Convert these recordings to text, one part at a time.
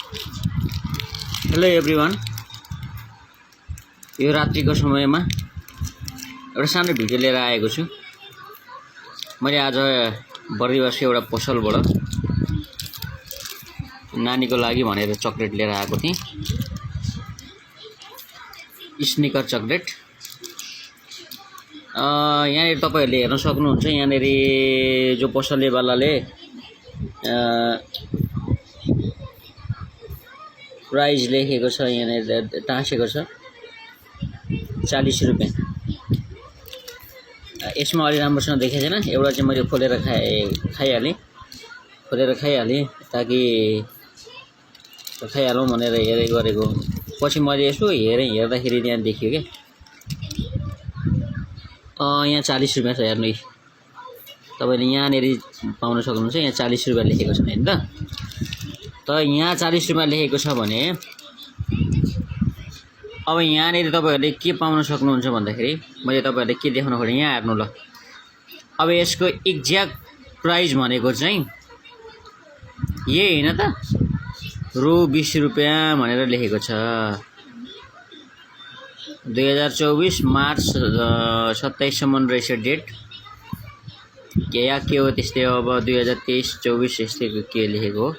Hello everyone, यो रात्रिको समयमा एउटा सानो भिडियो लिएर आएको छु। मैले आज बर्दिवासको एउटा पसलबाट नानीको लागि भनेर चकलेट लिएर आएको थिएँ। Sneaker chocolate. यहाँनिर तपाईहरुले हेर्न सक्नुहुन्छ, यहाँनिर जो पसलेवालाले प्राइस लेखेको छ, यहाँनिर टाँसेको छ 40 रुपैयाँ। यसमा अलि राम्रोसँग देखेको छैन, एउटा चाहिँ मैले खोलेर खाइहालेँ ताकि खाइहालौँ भनेर हेरे गरेको। पछि मैले यसो हेर्दाखेरि त्यहाँ देखियो के यहाँ 40 रुपैयाँ छ। हेर्नु, तपाईले यहाँनिर पाउन सक्नुहुन्छ। यहाँ 40 रुपैयाँ लेखेको छ हैन त। यहाँ 40 रुपैयाँ लेखेको छ भने अब यहाँनिर तपाईहरुले के पाउन सक्नुहुन्छ भन्दाखेरि मैले तपाईहरुले के देखाउन खोजेँ, यहाँ हेर्नु ल। अब यसको एक्ज्याक्ट प्राइस भनेको चाहिँ यही हैन त, रु 20 रुपैयाँ भनेर लेखेको छ। 2024 मार्च 27 सम्म रहेछ डेट। के हो त्यस्तै हो। अब 2023-24 यस्तैको के लेखेको हो।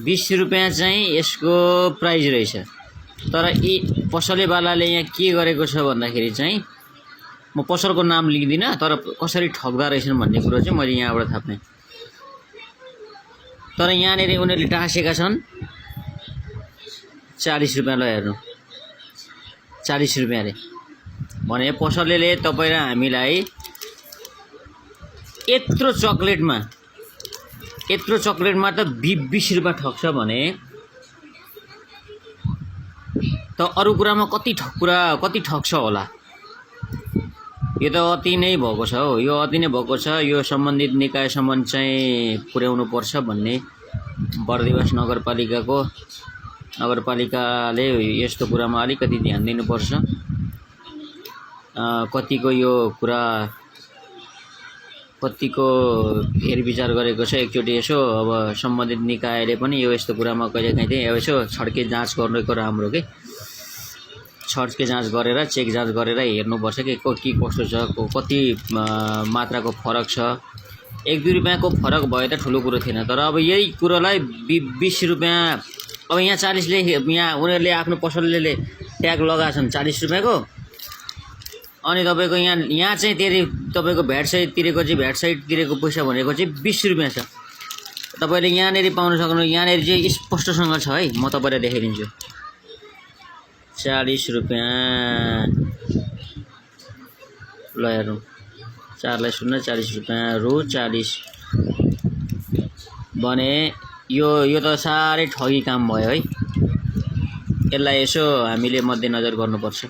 20 रुपैयाँ चाहिँ यसको प्राइस रहेछ। तर यी पसलेवालाले यहाँ के गरेको छ भन्दाखेरि चाहिँ, म पसलको नाम लिँदिनँ, तर कसरी ठग्दा रहेछन् भन्ने कुरो चाहिँ मैले यहाँबाट थाहा पाएँ। तर यहाँनिर उनीहरूले टाँसेका छन् 40 रुपैयाँ। ल हेर्नु, 40 रुपैयाँले भने पसलेले तपाईँ र हामीलाई यत्रो चकलेटमा त 20 रुपैयाँ ठग्छ भने त अरू कुरामा कति ठग्छ होला। यो त अति नै भएको छ हो, यो अति नै भएको छ। यो सम्बन्धित निकायसम्म चाहिँ पुर्याउनु पर्छ भन्ने बर्दिवास नगरपालिकाले यस्तो कुरामा अलिकति ध्यान दिनुपर्छ। कतिको हेरविचार गरेको छ। एकचोटि यसो अब सम्बन्धित निकायले पनि यो यस्तो कुरामा कहिलेकाहीँ चाहिँ यसो छड्के जाँच गर्नुको राम्रो के। छड्के जाँच गरेर चेक जाँच गरेर हेर्नुपर्छ कि के कस्तो छ, कति मात्राको फरक छ। 1-2 रुपैयाँको फरक भए त ठुलो कुरो थिएन। तर अब यही कुरोलाई 20 रुपैयाँ, अब यहाँ 40 यहाँ उनीहरूले आफ्नो पसलले ट्याग लगाएछन् 40 रुपैयाँको। अनि तपाईको यहाँ चाहिँ तपाईको भ्याट सहित तिरेको पैसा भनेको चाहिँ 20 रुपैयाँ छ। तपाईले यहाँनिर पाउन सक्नुहुन्छ। यहाँनिर चाहिँ स्पष्टसँग छ है, म तपाईलाई देखाइदिन्छु। 40 रुपैयाँ। ल हेर्नु, 4 लाई 0 40 रुपैयाँ, रु 40 भने यो त साह्रै ठगी काम भयो है। यसलाई यसो हामीले मध्यनजर गर्नुपर्छ।